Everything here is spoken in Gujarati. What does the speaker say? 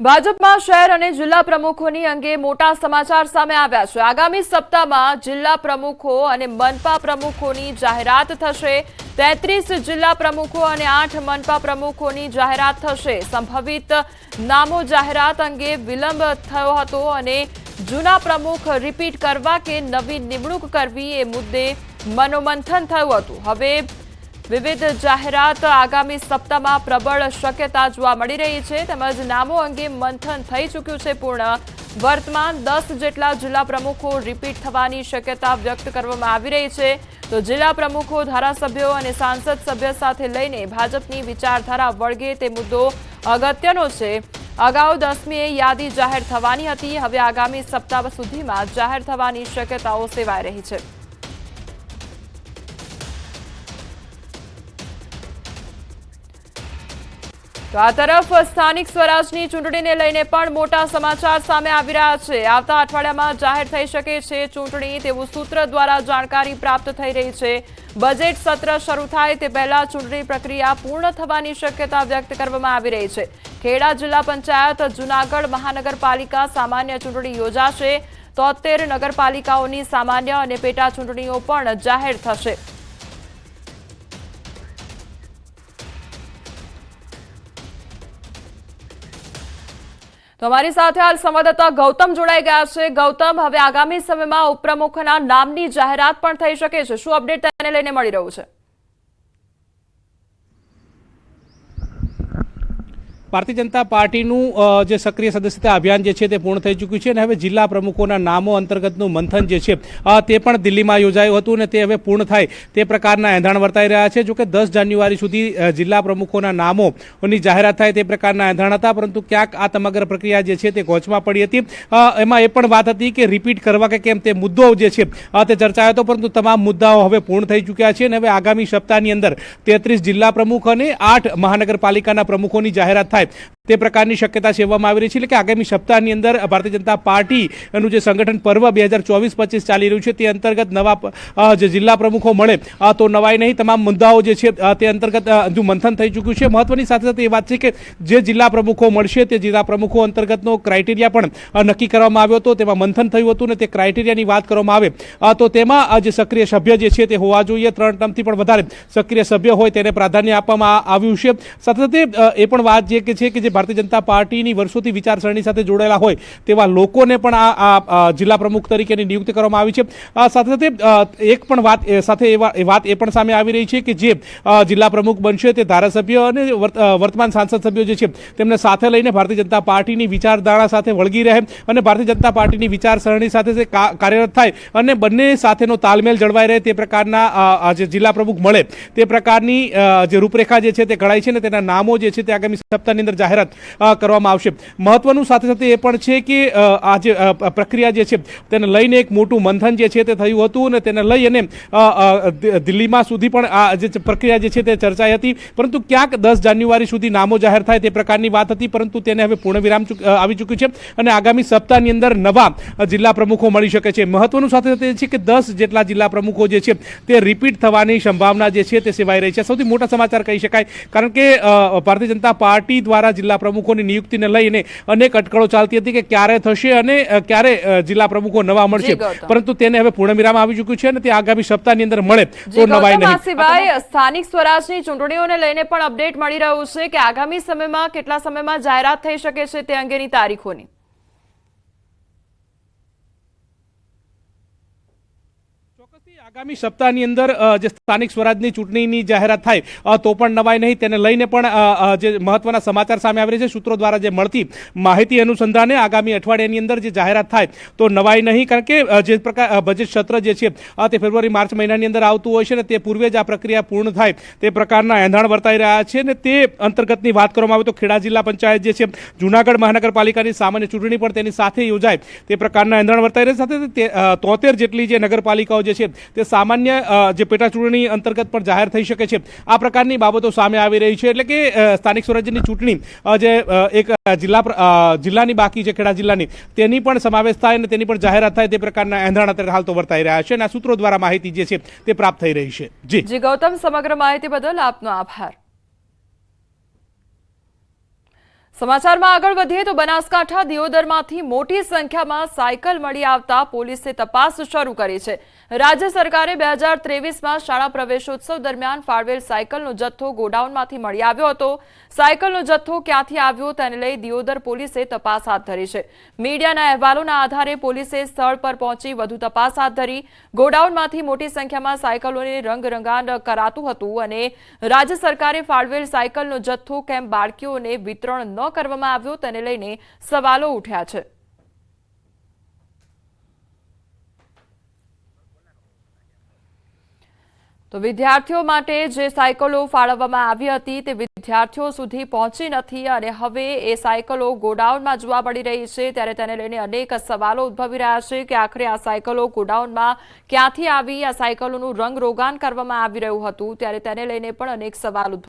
ભાજપમાં શહેર અને જિલ્લા પ્રમુખોની અંગે મોટા સમાચાર સામે આવ્યા છે। આગામી સપ્તાહમાં જિલ્લા પ્રમુખો અને મનપા પ્રમુખોની જાહેરાત થશે। 33 જિલ્લા પ્રમુખો અને 8 મનપા પ્રમુખોની જાહેરાત થશે। સંભવિત નામો જાહેરાત અંગે વિલંબ થયો હતો અને જૂના પ્રમુખ રિપીટ કરવા કે નવી નિમણૂક કરવી એ મુદ્દે મનોમંથન થયું હતું। હવે વિવિધ જાહેરાત આગામી સપ્તાહમાં પ્રબળ શક્યતા જોવા મળી રહી છે। તેમજ નામો અંગે મંથન થઈ ચૂક્યું છે પૂર્ણ। વર્તમાન 10 જેટલા જિલ્લા પ્રમુખો રિપીટ થવાની શક્યતા વ્યક્ત કરવામાં આવી રહી છે। તો જિલ્લા પ્રમુખો, ધારાસભ્યો અને સાંસદ સભ્ય સાથે લઈને ભાજપની વિચારધારા વળગે તે મુદ્દો અગત્યનો છે। અગાઉ 10મીએ યાદી જાહેર થવાની હતી। હવે આગામી સપ્તાહ સુધીમાં જાહેર થવાની શક્યતાઓ સેવાઈ રહી છે। તો આ તરફ સ્થાનિક સ્વરાજની ચૂંટણીને લઈને પણ મોટા સમાચાર સામે આવી રહ્યા છે। આવતા અઠવાડિયામાં જાહેર થઈ શકે છે ચૂંટણી તેવું સૂત્ર દ્વારા જાણકારી પ્રાપ્ત થઈ રહી છે। બજેટ સત્ર શરૂ થાય તે પહેલા ચૂંટણી પ્રક્રિયા પૂર્ણ થવાની શક્યતા વ્યક્ત કરવામાં આવી રહી છે। ખેડા જિલ્લા પંચાયત, જૂનાગઢ મહાનગરપાલિકા સામાન્ય ચૂંટણી યોજાશે। 73 નગરપાલિકાઓની સામાન્ય અને પેટા ચૂંટણીઓ પણ જાહેર થશે। તો અમારી સાથે હાલ સંવાદદાતા ગૌતમ જોડાઈ ગયા છે। ગૌતમ, હવે આગામી સમયમાં ઉપપ્રમુખના નામની જાહેરાત પણ થઈ શકે છે। શું અપડેટ તેને લઈને મળી રહ્યું છે? ભારતીય જનતા પાર્ટીનું જે સક્રિય સદસ્યતા અભિયાન જે છે તે પૂર્ણ થઈ ચૂક્યું છે અને હવે જિલ્લા પ્રમુખોના નામો અંતર્ગતનું મંથન જે છે તે પણ દિલ્હીમાં યોજાયું હતું અને તે હવે પૂર્ણ થાય તે પ્રકારના એંધાણ વર્તાઈ રહ્યા છે। જોકે 10 જાન્યુઆરી સુધી જિલ્લા પ્રમુખોના નામોની જાહેરાત થાય તે પ્રકારના એંધાણ હતા, પરંતુ ક્યાંક આ સમગ્ર પ્રક્રિયા જે છે તે કોચમાં પડી હતી। એમાં એ પણ વાત હતી કે રિપીટ કરવા કે કેમ તે મુદ્દો જે છે તે ચર્ચાયો હતો, પરંતુ તમામ મુદ્દાઓ હવે પૂર્ણ થઈ ચૂક્યા છે અને હવે આગામી સપ્તાહની અંદર 33 જિલ્લા પ્રમુખ અને 8 મહાનગરપાલિકાના પ્રમુખોની જાહેરાત થાય તે પ્રકારની શક્યતા સેવવામાં આવી રહી છે। એટલે કે આગામી સપ્તાહની અંદર ભારતીય જનતા પાર્ટીનું જે સંગઠન પર્વ 2024-25 ચાલી રહ્યું છે તે અંતર્ગત નવા જે જિલ્લા પ્રમુખો મળે તો નવાઈ નહીં, તમામ મુદ્દાઓ જે છે તે અંતર્ગત હજુ મંથન થઈ ચૂક્યું છે। મહત્વની સાથે સાથે એ વાત છે કે જે જિલ્લા પ્રમુખો મળશે તે જિલ્લા પ્રમુખો અંતર્ગતનો ક્રાઇટેરિયા પણ નક્કી કરવામાં આવ્યો હતો, તેમાં મંથન થયું હતું અને તે ક્રાઇટેરિયાની વાત કરવામાં આવે તો તેમાં જે સક્રિય સભ્ય જે છે તે હોવા જોઈએ। 3 ટર્મથી પણ વધારે સક્રિય સભ્ય હોય તેને પ્રાધાન્ય આપવામાં આવ્યું છે। સાથે સાથે એ પણ વાત જે છે કે જે ભારતીય જનતા પાર્ટીની વર્ષોથી વિચારસરણી સાથે જોડાયેલા હોય તેવા લોકોને પણ આ જિલ્લા પ્રમુખ તરીકેની નિયુક્તિ કરવામાં આવી છે। સાથે સાથે એક પણ વાત સાથે એ વાત એ પણ સામે આવી રહી છે કે જે જિલ્લા પ્રમુખ બનશે તે ધારાસભ્ય અને વર્તમાન સાંસદ સભ્યો જે છે તેમને સાથે લઈને ભારતીય જનતા પાર્ટીની વિચારધારા સાથે વળગી રહે અને ભારતીય જનતા પાર્ટીની વિચારસરણી સાથે કાર્યરત થાય અને બંને સાથેનો તાલમેલ જળવાઈ રહે તે પ્રકારના જે જિલ્લા પ્રમુખ મળે તે પ્રકારની જે રૂપરેખા જે છે તે ઘડાઈ છે ને તેના નામો જે છે તે આગામી સપ્તાહની અંદર જાહેરાત કરવામાં આવશે। મહત્વનું સાથે સાથે એ પણ છે કે આ જે પ્રક્રિયા જે છે તેને લઈને એક મોટું મંથન જે છે તે થયું હતું અને તેને લઈ અને દિલ્હીમાં સુધી પણ આ જે પ્રક્રિયા જે છે તે ચર્ચાઈ હતી, પરંતુ ક્યાંક 10 જાન્યુઆરી સુધી નામો જાહેર થાય તે પ્રકારની વાત હતી, પરંતુ તેને હવે પૂર્ણ વિરામ આવી ચૂક્યું છે અને આગામી સપ્તાહની અંદર નવા જિલ્લા પ્રમુખો મળી શકે છે। મહત્વનું સાથે સાથે એ છે કે 10 જેટલા જિલ્લા પ્રમુખો જે છે તે રિપીટ થવાની સંભાવના જે છે તે સેવાઈ રહી છે। સૌથી મોટા સમાચાર કહી શકાય, કારણ કે ભારતીય જનતા પાર્ટી દ્વારા જિલ્લા પ્રમુખોની નિયુક્તિને લઈને અનેક અટકળો ચાલતી હતી કે ક્યારે થશે અને ક્યારે જિલ્લા પ્રમુખો નવા મળશે, પરંતુ તેને હવે પૂર્ણ વિરામ આવી ચૂક્યું છે અને તે આગામી સપ્તાહની અંદર મળે તો નવાઈ નહીં। સિવાય સ્થાનિક સ્વરાજની ચૂંટણીઓને લઈને પણ અપડેટ મળી રહ્યું છે કે આગામી સમયમાં કેટલા સમયમાં જાહેરાત થઈ શકે છે તે અંગેની તારીખોની? આગામી સપ્તાહની અંદર જે સ્થાનિક સ્વરાજની ચૂંટણીની જાહેરાત થાય તો પણ નવાઈ નહીં, તેને લઈને પણ જે મહત્વના સમાચાર સામે આવી રહ્યા છે। સૂત્રો દ્વારા જે મળતી માહિતી અનુસંધાને આગામી અઠવાડિયાની અંદર જે જાહેરાત થાય તો નવાઈ નહીં, કારણ કે જે પ્રકાર બજેટ સત્ર જે છે તે ફેબ્રુઆરી-માર્ચ મહિનાની અંદર આવતું હોય છે ને તે પૂર્વે જ આ પ્રક્રિયા પૂર્ણ થાય તે પ્રકારના એંધાણ વર્તાઈ રહ્યા છે અને તે અંતર્ગતની વાત કરવામાં આવે તો ખેડા જિલ્લા પંચાયત જે છે, જૂનાગઢ મહાનગરપાલિકાની સામાન્ય ચૂંટણી પણ તેની સાથે યોજાય તે પ્રકારના એંધાણ વર્તાઈ રહ્યા સાથે 73 જેટલી જે નગરપાલિકાઓ જે છે તે સામાન્ય જે પેટા ચૂંટણી અંતર્ગત પણ જાહેર થઈ શકે છે। આ પ્રકારની બાબતો સામે આવી રહી છે, એટલે કે સ્થાનિક સ્વરાજ્યની ચૂંટણી જે એક જિલ્લાની બાકી છે ખેડા જિલ્લાની તેની પણ સમાવેશ થાય અને તેની પણ જાહેરાત થાય તે પ્રકારના એંધાણ અત્યારે હાલ તો વર્તાઈ રહ્યા છે અને આ સૂત્રો દ્વારા માહિતી જે છે તે પ્રાપ્ત થઈ રહી છે। જી ગૌતમ, સમગ્ર માહિતી બદલ આપનો આભાર। સમાચારમાં આગળ વધીએ તો બનાસકાંઠા દિયોદરમાંથી મોટી સંખ્યામાં સાયકલ મળી આવતા પોલીસે તપાસ શરૂ કરી છે. રાજ્ય સરકારે 2023માં શાળા પ્રવેશોત્સવ દરમિયાન ફાળવેલ સાયકલનો જથ્થો ગોડાઉનમાંથી મળી આવ્યો હતો. સાયકલનો જથ્થો ક્યાંથી આવ્યો તેને લઈ દિયોદર પોલીસે તપાસ હાથ ધરી છે. મીડિયાના અહેવાલોના આધારે પોલીસે સ્થળ પર પહોંચી વધુ તપાસ હાથ ધરી. ગોડાઉનમાંથી મોટી સંખ્યામાં સાયકલોને રંગરંગાન કરાતું હતું અને રાજ્ય સરકારે ફાળવેલ સાયકલનો જથ્થો કેમ બાળકીઓને વિતરણ ન કરવામાં આવ્યો તેને લઈને સવાલો ઉઠ્યા છે. તો વિદ્યાર્થીઓ માટે જે સાયકલો ફાળવવામાં આવી હતી તે વિદ્યાર્થીઓ સુધી પહોંચી નથી અને હવે એ સાયકલો ગોડાઉનમાં જોવા મળી રહી છે. ત્યારે તેને લઈને અનેક સવાલો ઉદ્ભવી રહ્યા છે કે આખરે આ સાયકલો ગોડાઉનમાં ક્યાંથી આવી, આ સાયકલોનું રંગરોગાન કરવામાં આવી રહ્યું હતું ત્યારે તેને લઈને પણ અનેક સવાલ